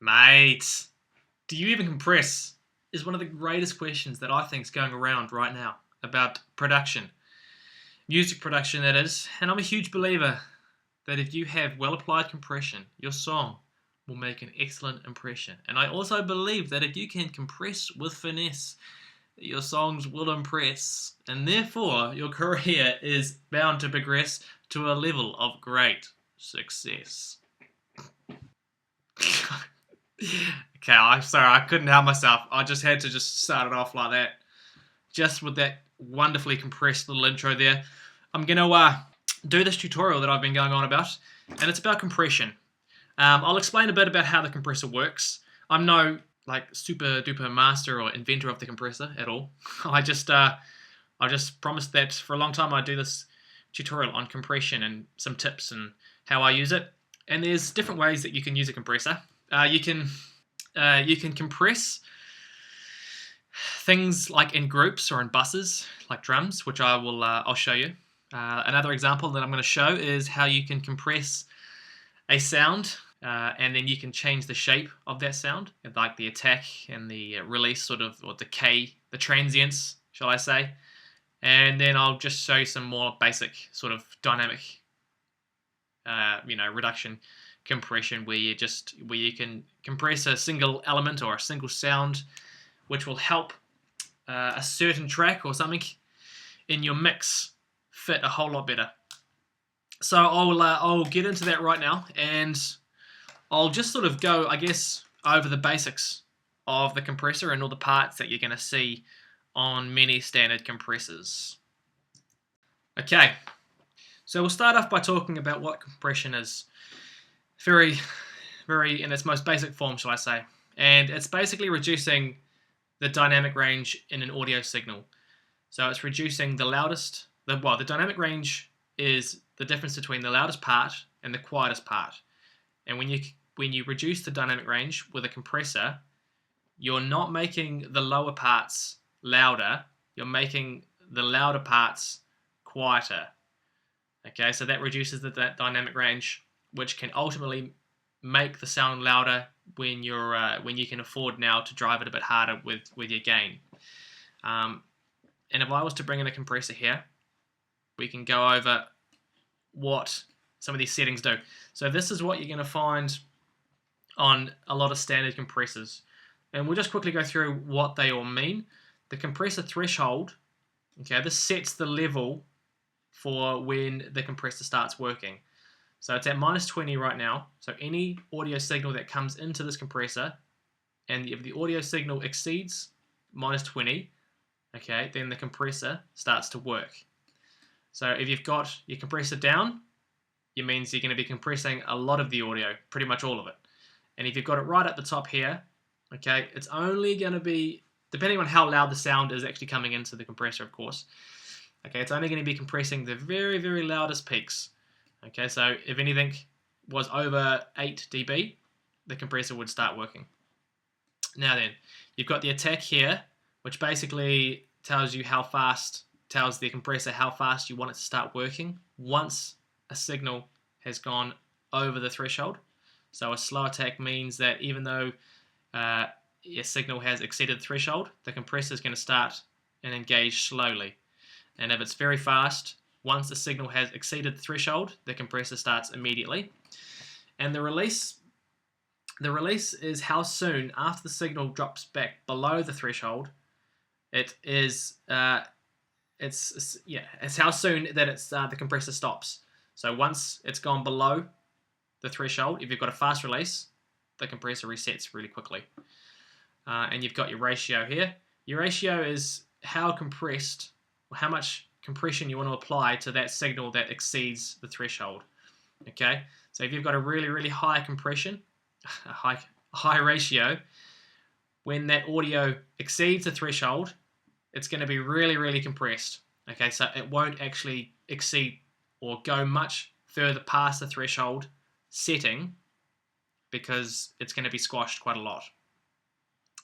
Mate, do you even compress? Is one of the greatest questions that I think is going around right now about production. Music production, that is. And I'm a huge believer that if you have well applied compression, your song will make an excellent impression. And I also believe that if you can compress with finesse, your songs will impress. And therefore, your career is bound to progress to a level of great success. Okay, I'm sorry, I couldn't help myself. I just had to just start it off like that. Just with that wonderfully compressed little intro there. I'm going to do this tutorial that I've been going on about, and it's about compression. I'll explain a bit about how the compressor works. I'm no super duper master or inventor of the compressor at all. I just promised that for a long time I'd do this tutorial on compression and some tips and how I use it. And there's different ways that you can use a compressor. You can compress things like in groups or in buses, like drums, which I'll show you. Another example that I'm going to show is how you can compress a sound, and then you can change the shape of that sound, like the attack and the release, sort of, or decay, the transients, shall I say. And then I'll just show you some more basic sort of dynamic, reduction compression, where you can compress a single element or a single sound, which will help a certain track or something in your mix fit a whole lot better. So I'll get into that right now, and I'll just sort of go, I guess, over the basics of the compressor and all the parts that you're going to see on many standard compressors. Okay, so we'll start off by talking about what compression is. Very in its most basic form, shall I say. And it's basically reducing the dynamic range in an audio signal. So it's reducing the loudest, the dynamic range is the difference between the loudest part and the quietest part. And when you reduce the dynamic range with a compressor, you're not making the lower parts louder, you're making the louder parts quieter. Okay, so that reduces the dynamic range, which can ultimately make the sound louder when you can afford now to drive it a bit harder with your gain. And if I was to bring in a compressor here, we can go over what some of these settings do. So this is what you're going to find on a lot of standard compressors. And we'll just quickly go through what they all mean. The compressor threshold, okay, this sets the level for when the compressor starts working. So it's at -20 right now. So any audio signal that comes into this compressor, and if the audio signal exceeds -20, okay, then the compressor starts to work. So if you've got your compressor down, it means you're going to be compressing a lot of the audio, pretty much all of it. And if you've got it right at the top here, okay, it's only going to be, depending on how loud the sound is actually coming into the compressor, of course, okay, it's only going to be compressing the very, very loudest peaks. Okay, so if anything was over 8 dB, the compressor would start working. Now then, you've got the attack here, which basically tells the compressor how fast you want it to start working once a signal has gone over the threshold. So a slow attack means that even though your signal has exceeded the threshold, the compressor is going to start and engage slowly. And if it's very fast, once the signal has exceeded the threshold, the compressor starts immediately. And the release is how soon after the signal drops back below the threshold. It's how soon that the compressor stops. So once it's gone below the threshold, if you've got a fast release, the compressor resets really quickly. And you've got your ratio here. Your ratio is how much compression you want to apply to that signal that exceeds the threshold. Okay, so if you've got a really, really high compression, a high ratio, when that audio exceeds the threshold, it's going to be really, really compressed. Okay, so it won't actually exceed or go much further past the threshold setting, because it's going to be squashed quite a lot.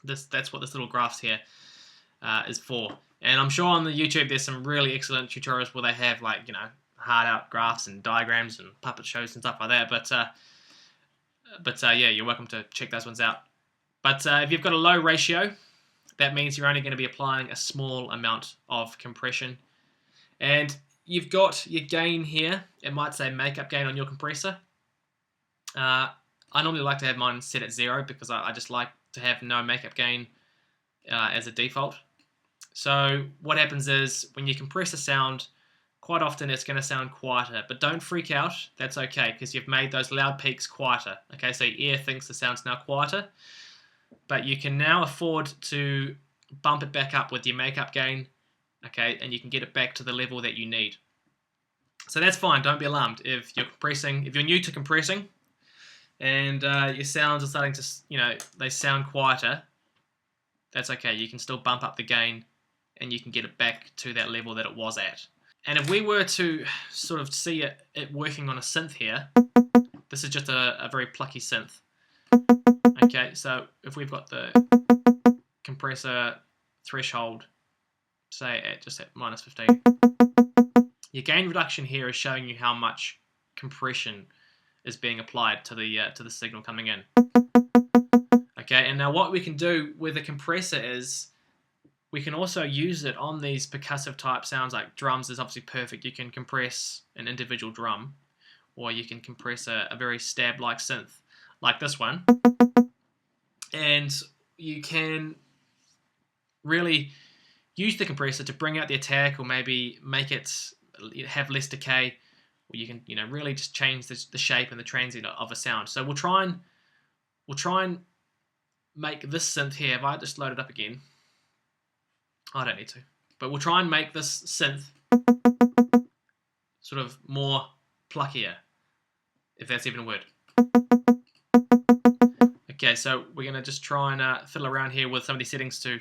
That's what this little graph here is for. And I'm sure on the YouTube there's some really excellent tutorials where they have, like, hard out graphs and diagrams and puppet shows and stuff like that. But But yeah, you're welcome to check those ones out. But if you've got a low ratio, that means you're only going to be applying a small amount of compression. And you've got your gain here. It might say makeup gain on your compressor. I normally like to have mine set at 0 because I just like to have no makeup gain as a default. So what happens is when you compress a sound, quite often it's going to sound quieter, but don't freak out. That's okay because you've made those loud peaks quieter. Okay, so your ear thinks the sound's now quieter, but you can now afford to bump it back up with your makeup gain, okay, and you can get it back to the level that you need. So that's fine. Don't be alarmed if you're compressing. If you're new to compressing, and your sounds are starting to, they sound quieter, that's okay. You can still bump up the gain, and you can get it back to that level that it was at. And if we were to sort of see it working on a synth here, this is just a very plucky synth. Okay, so if we've got the compressor threshold, say just at -15, your gain reduction here is showing you how much compression is being applied to the signal coming in. Okay, and now what we can do with a compressor is we can also use it on these percussive type sounds. Like drums is obviously perfect. You can compress an individual drum, or you can compress a very stab-like synth like this one, and you can really use the compressor to bring out the attack, or maybe make it have less decay, or you can really just change the shape and the transient of a sound. So we'll try and make this synth here. If I just load it up again, I don't need to, but we'll try and make this synth sort of more pluckier, if that's even a word. Okay, so we're going to just try and fiddle around here with some of these settings to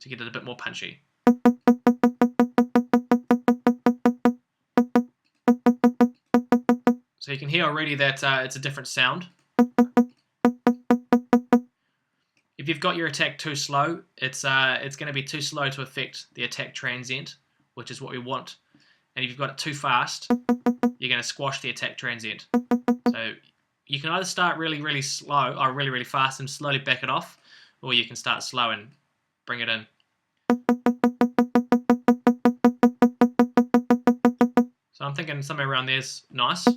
get it a bit more punchy. So you can hear already that it's a different sound. If you've got your attack too slow, it's going to be too slow to affect the attack transient, which is what we want. And if you've got it too fast, you're going to squash the attack transient. So you can either start really, really slow or really, really fast and slowly back it off, or you can start slow and bring it in. So I'm thinking somewhere around there's nice.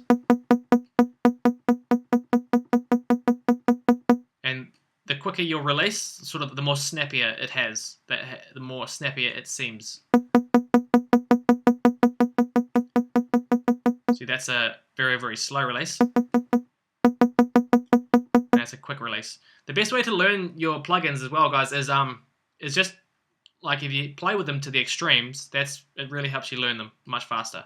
And the quicker you'll release, sort of the more snappier it has, the more snappier it seems. See, that's a very, very slow release. That's a quick release. The best way to learn your plugins as well, guys, is just like if you play with them to the extremes, it really helps you learn them much faster.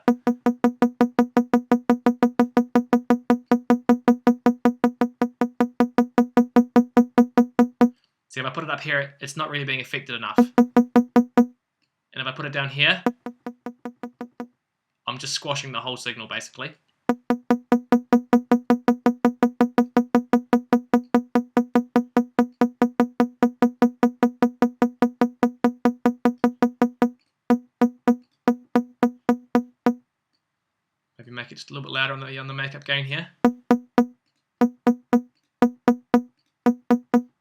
See, if I put it up here, it's not really being affected enough. And if I put it down here, I'm just squashing the whole signal, basically. Maybe make it just a little bit louder on the makeup gain here.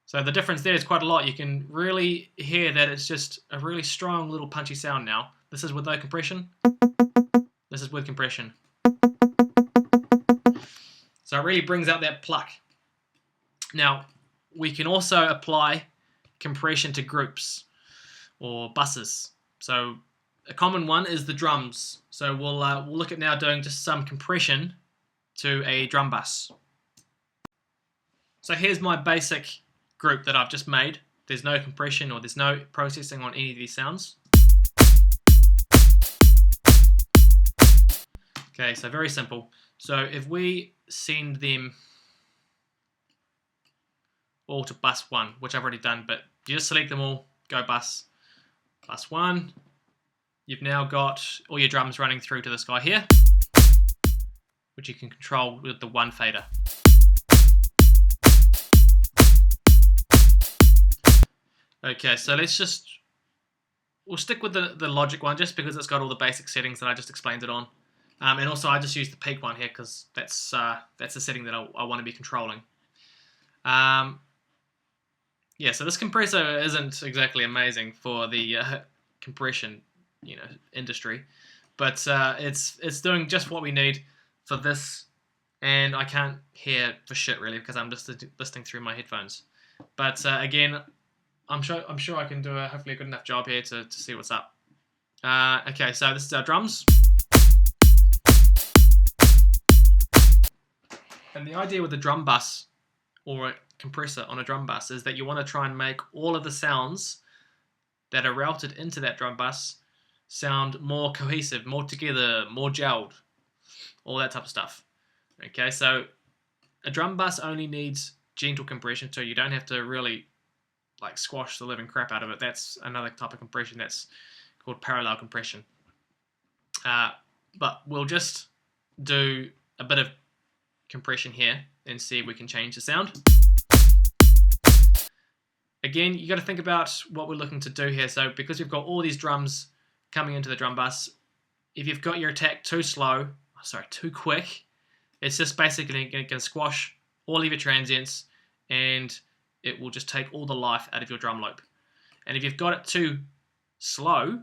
So the difference there is quite a lot. You can really hear that it's just a really strong little punchy sound now. This is with no compression. This is with compression. So it really brings out that pluck. Now, we can also apply compression to groups or buses. So a common one is the drums. So we'll look at now doing just some compression to a drum bus. So here's my basic group that I've just made. There's no compression or there's no processing on any of these sounds. Okay, so very simple. So if we send them all to bus 1, which I've already done, but you just select them all, go bus 1. You've now got all your drums running through to this guy here, which you can control with the 1 fader. Okay, so we'll stick with the Logic one just because it's got all the basic settings that I just explained it on. And also I just use the peak one here because that's the setting that I want to be controlling. Yeah, so this compressor isn't exactly amazing for the compression, industry, but it's doing just what we need for this, and I can't hear for shit really because I'm just listening through my headphones. But again, I'm sure I can do hopefully a good enough job here to see what's up. Okay, so this is our drums. And the idea with the drum bus or a compressor on a drum bus is that you want to try and make all of the sounds that are routed into that drum bus sound more cohesive, more together, more gelled, all that type of stuff. Okay, so a drum bus only needs gentle compression, so you don't have to really like squash the living crap out of it. That's another type of compression that's called parallel compression. But we'll just do a bit of compression here and see if we can change the sound. Again, you got to think about what we're looking to do here. So because we've got all these drums coming into the drum bus, if you've got your attack too quick, it's just basically going to squash all of your transients and it will just take all the life out of your drum loop. And if you've got it too slow,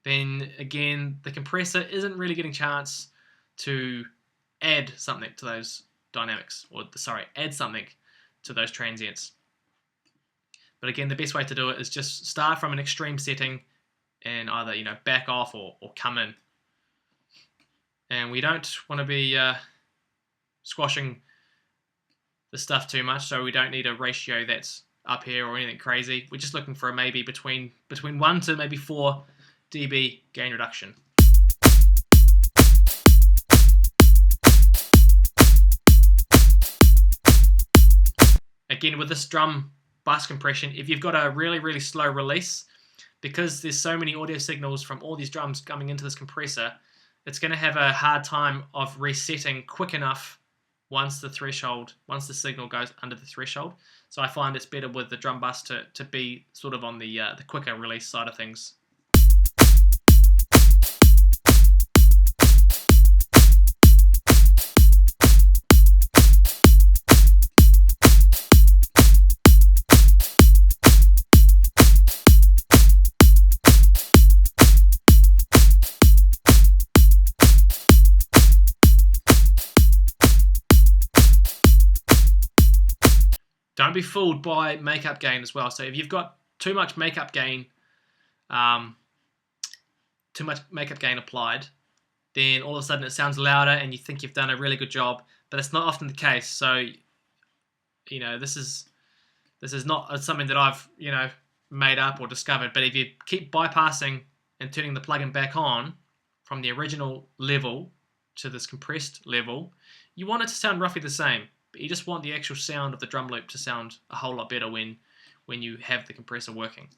then again, the compressor isn't really getting a chance to add something to those dynamics, add something to those transients. But again, the best way to do it is just start from an extreme setting and either back off or come in. And we don't want to be squashing the stuff too much, so we don't need a ratio that's up here or anything crazy. We're just looking for maybe between 1 to maybe 4 dB gain reduction. Again, with this drum bus compression, if you've got a really, really slow release, because there's so many audio signals from all these drums coming into this compressor, it's going to have a hard time of resetting quick enough once the signal goes under the threshold. So I find it's better with the drum bus to be sort of on the quicker release side of things. Don't be fooled by makeup gain as well. So if you've got too much makeup gain applied, then all of a sudden it sounds louder and you think you've done a really good job, but it's not often the case. So, this is not something that I've, made up or discovered, but if you keep bypassing and turning the plugin back on from the original level to this compressed level, you want it to sound roughly the same. You just want the actual sound of the drum loop to sound a whole lot better when you have the compressor working.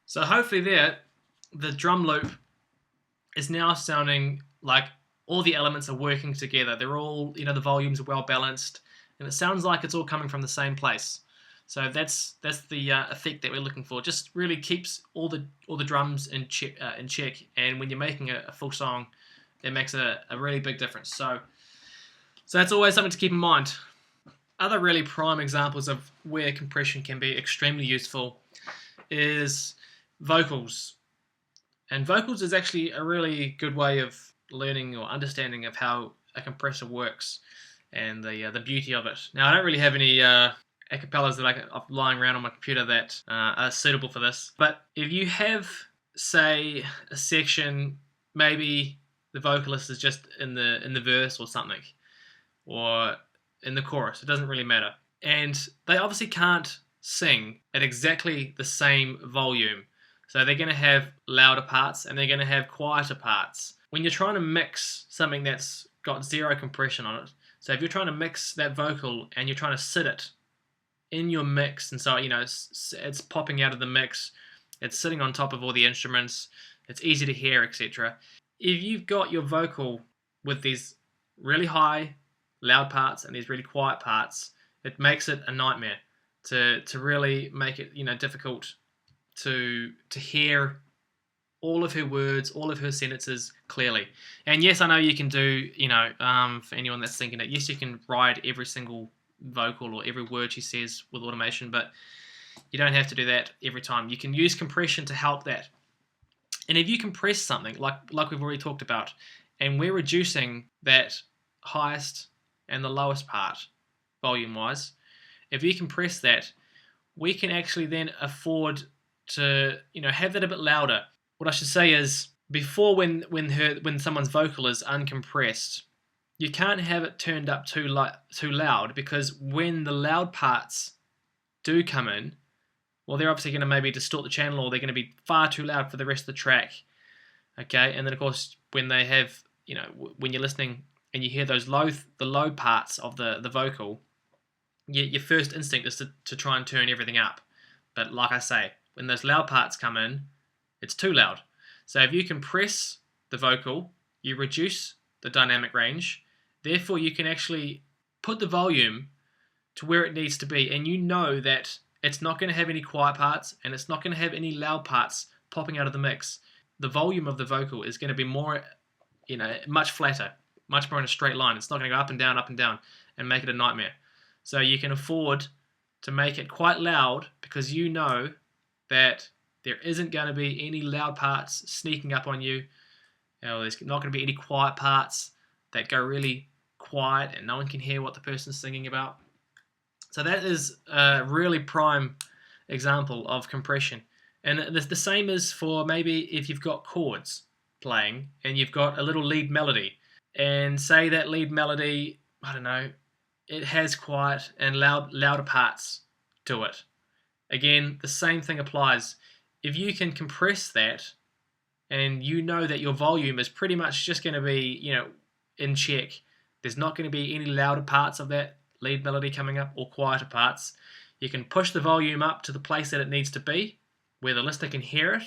So hopefully the drum loop is now sounding like all the elements are working together. They're all, the volumes are well balanced, and it sounds like it's all coming from the same place. So that's the effect that we're looking for. Just really keeps all the drums in check, and when you're making a full song, it makes a really big difference. So that's always something to keep in mind. Other really prime examples of where compression can be extremely useful is vocals. And vocals is actually a really good way of learning or understanding of how a compressor works and the beauty of it. Now, I don't really have any acapellas that I'm lying around on my computer that are suitable for this. But if you have, say, a section, maybe the vocalist is just in the verse or something, or in the chorus, it doesn't really matter. And they obviously can't sing at exactly the same volume. So they're going to have louder parts and they're going to have quieter parts. when you're trying to mix something that's got zero compression on it, so if you're trying to mix that vocal and you're trying to sit it in your mix, and so it's popping out of the mix, it's sitting on top of all the instruments, it's easy to hear, etc. If you've got your vocal with these really high, loud parts and these really quiet parts, it makes it a nightmare to really make it difficult to hear all of her words, all of her sentences clearly. And yes, I know you can do, for anyone that's thinking it, yes, you can ride every single vocal or every word she says with automation, but you don't have to do that every time. You can use compression to help that. And if you compress something, like we've already talked about, and we're reducing that highest and the lowest part volume-wise, if you compress that, we can actually then afford to have that a bit louder. What I should say is, before when someone's vocal is uncompressed, you can't have it turned up too loud, because when the loud parts do come in, well, they're obviously going to maybe distort the channel, or they're going to be far too loud for the rest of the track. Okay, and then of course when they have, when you're listening and you hear the low parts of the vocal, your first instinct is to try and turn everything up. But like I say, when those loud parts come in, it's too loud. So if you compress the vocal, you reduce the dynamic range. Therefore, you can actually put the volume to where it needs to be, and you know that it's not going to have any quiet parts, and it's not going to have any loud parts popping out of the mix. The volume of the vocal is going to be more, much flatter, much more in a straight line. It's not going to go up and down, and make it a nightmare. So you can afford to make it quite loud, because you know that there isn't going to be any loud parts sneaking up on you. There's not going to be any quiet parts that go really quiet and no one can hear what the person's singing about. So that is a really prime example of compression. And the same is for maybe if you've got chords playing and you've got a little lead melody, and say that lead melody, I don't know, it has quiet and louder parts to it. Again, the same thing applies. If you can compress that, and you know that your volume is pretty much just going to be, in check, there's not going to be any louder parts of that lead melody coming up or quieter parts, you can push the volume up to the place that it needs to be, where the listener can hear it,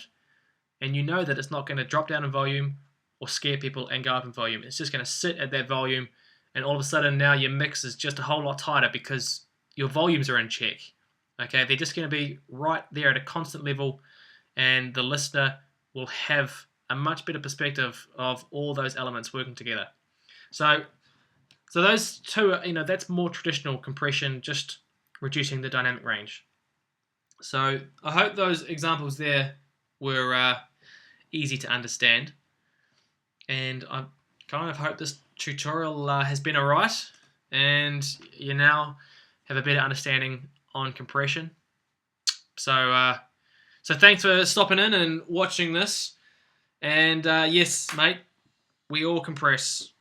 and you know that it's not going to drop down in volume or scare people and go up in volume. It's just going to sit at that volume, and all of a sudden now your mix is just a whole lot tighter because your volumes are in check. Okay, they're just going to be right there at a constant level, and the listener will have a much better perspective of all those elements working together. So those two, that's more traditional compression, just reducing the dynamic range. So I hope those examples there were easy to understand, and I kind of hope this tutorial has been alright, and you now have a better understanding on compression. So thanks for stopping in and watching this, and yes, mate, we all compress.